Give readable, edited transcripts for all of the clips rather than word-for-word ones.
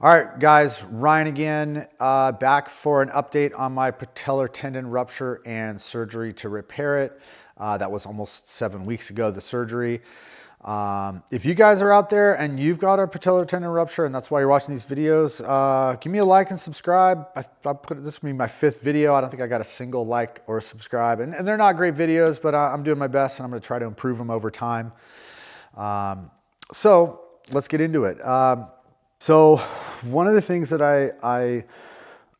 All right, guys, Ryan again, back for an update on my patellar tendon rupture and surgery to repair it. That was almost 7 weeks ago, the surgery. If you guys are out there and you've got a patellar tendon rupture and that's why you're watching these videos, give me a like and subscribe. This will be my 5th video. I don't think I got a single like or subscribe. And they're not great videos, but I'm doing my best and I'm going to try to improve them over time. So let's get into it. So one of the things that I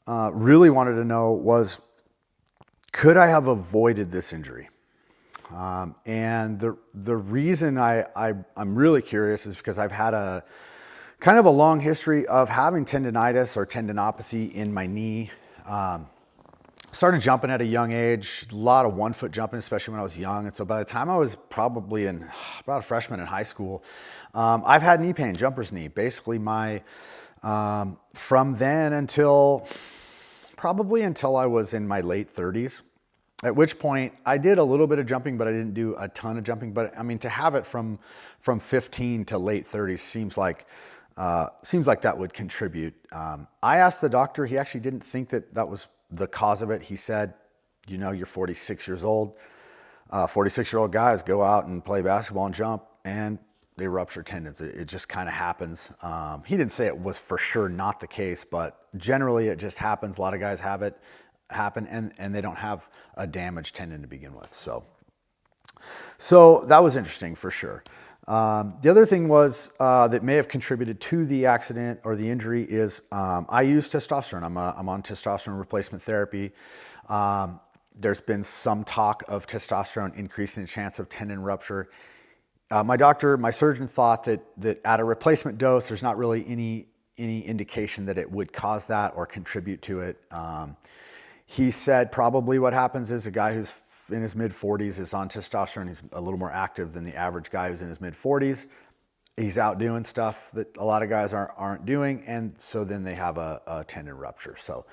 really wanted to know was, could I have avoided this injury? And the reason I'm really curious is because I've had a kind of a long history of having tendonitis or tendinopathy in my knee. Started jumping at a young age, a lot of 1-foot jumping, especially when I was young. And so by the time I was probably about a freshman in high school, I've had knee pain, jumper's knee. Basically from then until I was in my late 30s, at which point I did a little bit of jumping, but I didn't do a ton of jumping. But I mean, to have it from 15 to late 30s seems like that would contribute. I asked the doctor, he actually didn't think that was the cause of it. He said, you're 46 years old. 46-year-old guys go out and play basketball and jump and they rupture tendons. It just kind of happens. He didn't say it was for sure not the case, but generally it just happens. A lot of guys have it happen and they don't have a damaged tendon to begin with. So that was interesting for sure. The other thing was that may have contributed to the accident or the injury is I use testosterone. I'm on testosterone replacement therapy. There's been some talk of testosterone increasing the chance of tendon rupture. My surgeon thought that at a replacement dose, there's not really any indication that it would cause that or contribute to it. He said probably what happens is a guy who's in his mid-40s is on testosterone. He's a little more active than the average guy who's in his mid-40s. He's out doing stuff that a lot of guys aren't doing, and so then they have a tendon rupture. So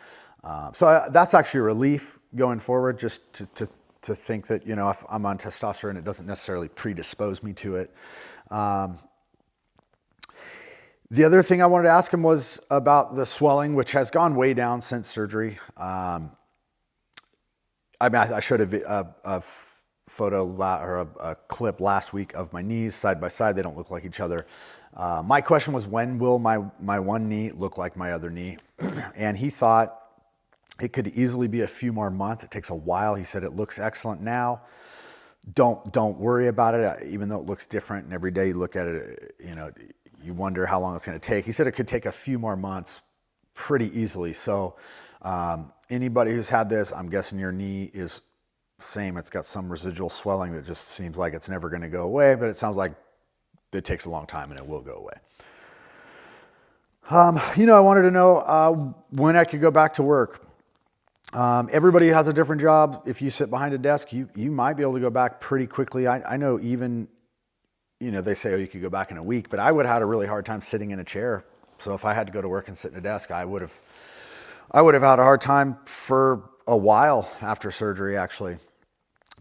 that's actually a relief going forward, just to think that, if I'm on testosterone, it doesn't necessarily predispose me to it. The other thing I wanted to ask him was about the swelling, which has gone way down since surgery. I showed a photo or a clip last week of my knees side by side. They don't look like each other. My question was, when will my one knee look like my other knee? And he thought it could easily be a few more months. It takes a while. He said it looks excellent now. Don't worry about it, even though it looks different. And every day you look at it, you wonder how long it's going to take. He said it could take a few more months pretty easily. So anybody who's had this, I'm guessing your knee is same. It's got some residual swelling that just seems like it's never going to go away, but it sounds like it takes a long time and it will go away. I wanted to know when I could go back to work. Everybody has a different job. If you sit behind a desk, you might be able to go back pretty quickly. I know even, they say, you could go back in a week, but I would have had a really hard time sitting in a chair. So if I had to go to work and sit in a desk, I would have had a hard time for a while after surgery, actually.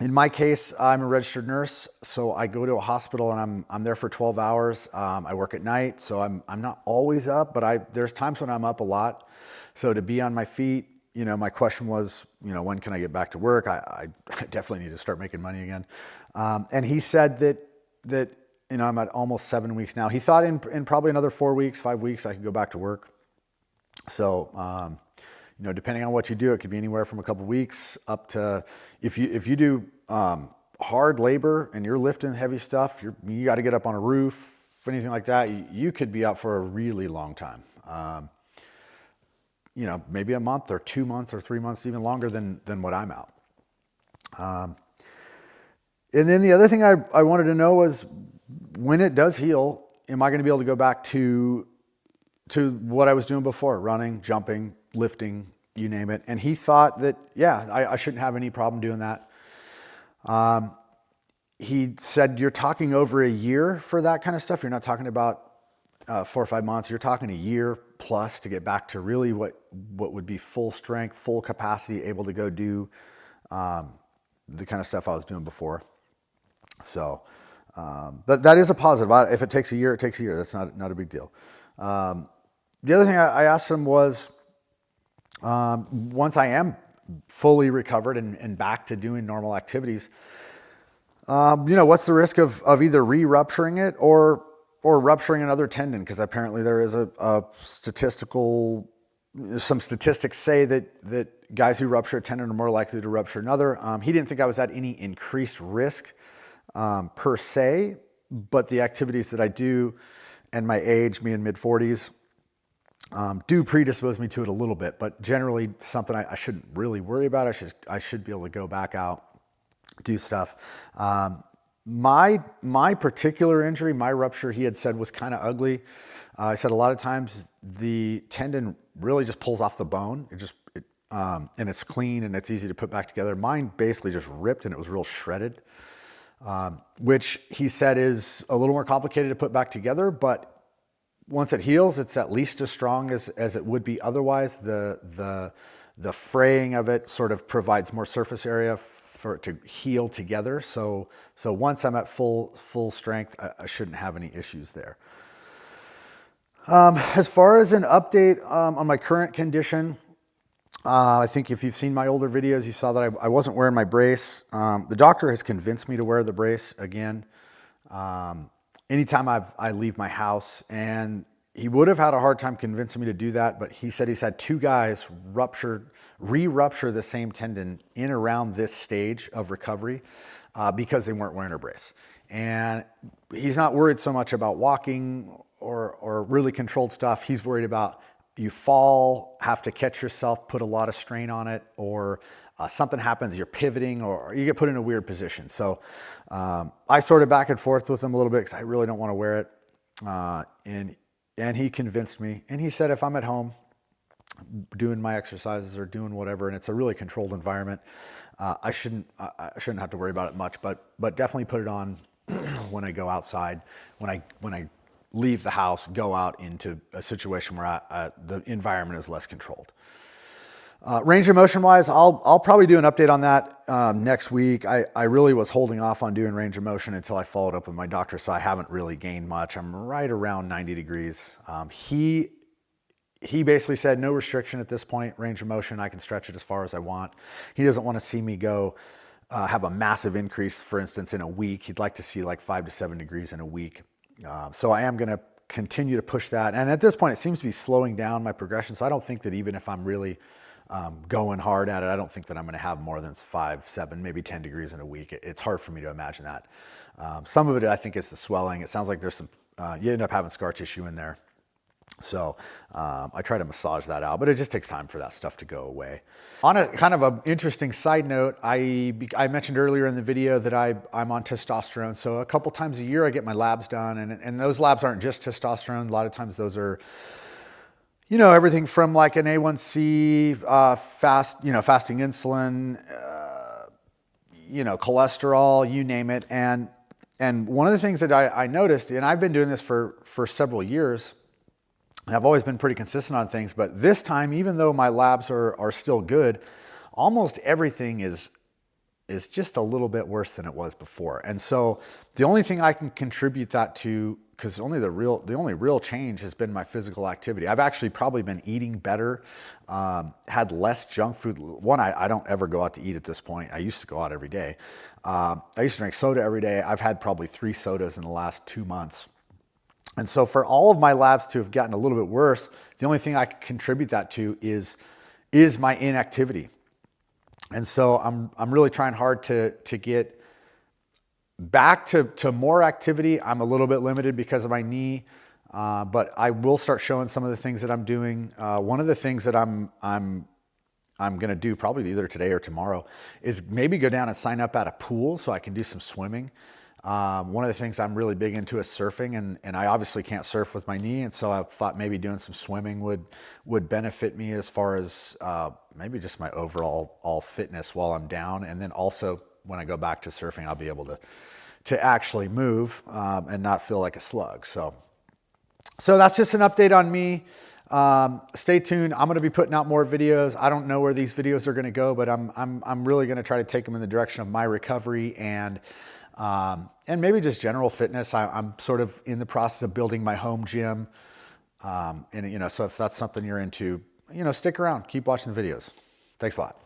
In my case, I'm a registered nurse, so I go to a hospital and I'm there for 12 hours. I work at night, so I'm not always up, but there's times when I'm up a lot. So to be on my feet, my question was, when can I get back to work? I definitely need to start making money again. And he said that I'm at almost 7 weeks now. He thought in probably another 4 weeks, 5 weeks, I could go back to work. So, depending on what you do, it could be anywhere from a couple weeks up to, if you do hard labor and you're lifting heavy stuff, you got to get up on a roof, anything like that, you could be out for a really long time. Maybe a month or 2 months or 3 months, even longer than what I'm out. And then the other thing I wanted to know was, when it does heal, am I going to be able to go back to what I was doing before, running, jumping, lifting, you name it? And he thought that, I shouldn't have any problem doing that. He said, you're talking over a year for that kind of stuff. You're not talking about 4 or 5 months. You're talking a year plus to get back to really what would be full strength, full capacity, able to go do the kind of stuff I was doing before. So, but that is a positive. If it takes a year, it takes a year. That's not a big deal. the other thing I asked him was, once I am fully recovered and back to doing normal activities, what's the risk of either re-rupturing it or rupturing another tendon? Because apparently there is some statistics say that guys who rupture a tendon are more likely to rupture another. He didn't think I was at any increased risk per se, but the activities that I do and my age, me in mid-40s, do predispose me to it a little bit, but generally something I shouldn't really worry about. I should be able to go back out, do stuff. My particular injury, my rupture, he had said was kind of ugly. I said a lot of times the tendon really just pulls off the bone. And it's clean and it's easy to put back together. Mine basically just ripped and it was real shredded, which he said is a little more complicated to put back together, but once it heals, it's at least as strong as it would be otherwise. The fraying of it sort of provides more surface area for it to heal together. So once I'm at full strength, I shouldn't have any issues there. As far as an update on my current condition, I think if you've seen my older videos, you saw that I wasn't wearing my brace. The doctor has convinced me to wear the brace again. Anytime I leave my house, and he would have had a hard time convincing me to do that, but he said he's had 2 guys re-rupture the same tendon in around this stage of recovery because they weren't wearing a brace. And he's not worried so much about walking or really controlled stuff. He's worried about you fall, have to catch yourself, put a lot of strain on it, or something happens, you're pivoting, or you get put in a weird position. So I sorted back and forth with him a little bit because I really don't want to wear it. And he convinced me. And he said if I'm at home doing my exercises or doing whatever, and it's a really controlled environment, I shouldn't have to worry about it much. But definitely put it on when I go outside, when I leave the house, go out into a situation where the environment is less controlled. Range of motion wise, I'll probably do an update on that next week. I really was holding off on doing range of motion until I followed up with my doctor, so I haven't really gained much. I'm right around 90 degrees. He basically said no restriction at this point, range of motion, I can stretch it as far as I want. He doesn't want to see me go have a massive increase, for instance, in a week. He'd like to see like 5 to 7 degrees in a week. So I am going to continue to push that. And at this point, it seems to be slowing down my progression. So I don't think that even if I'm really going hard at it, I don't think that I'm going to have more than 5, 7, maybe 10 degrees in a week. It's hard for me to imagine that. Some of it, I think, is the swelling. It sounds like there's some, you end up having scar tissue in there. So I try to massage that out, but it just takes time for that stuff to go away. On a kind of an interesting side note, I mentioned earlier in the video that I'm on testosterone. So a couple times a year I get my labs done, and those labs aren't just testosterone. A lot of times those are, everything from like an A1C, fasting insulin, cholesterol, you name it. And one of the things that I noticed, and I've been doing this for several years, and I've always been pretty consistent on things, but this time, even though my labs are still good, almost everything is just a little bit worse than it was before. And so the only thing I can contribute that to, because the only real change has been my physical activity. I've actually probably been eating better, had less junk food. One, I don't ever go out to eat at this point. I used to go out every day. I used to drink soda every day. I've had probably 3 sodas in the last 2 months. And so for all of my labs to have gotten a little bit worse, the only thing I can contribute that to is my inactivity. And so I'm really trying hard to get back to more activity. I'm a little bit limited because of my knee, but I will start showing some of the things that I'm doing. One of the things that I'm going to do probably either today or tomorrow is maybe go down and sign up at a pool so I can do some swimming. One of the things I'm really big into is surfing, and I obviously can't surf with my knee, and so I thought maybe doing some swimming would benefit me as far as maybe just my overall fitness while I'm down, and then also when I go back to surfing, I'll be able to actually move and not feel like a slug. So that's just an update on me. Stay tuned. I'm going to be putting out more videos. I don't know where these videos are going to go, but I'm really going to try to take them in the direction of my recovery and maybe just general fitness. I'm sort of in the process of building my home gym. And, you know, so if that's something you're into, you know, stick around, keep watching the videos. Thanks a lot.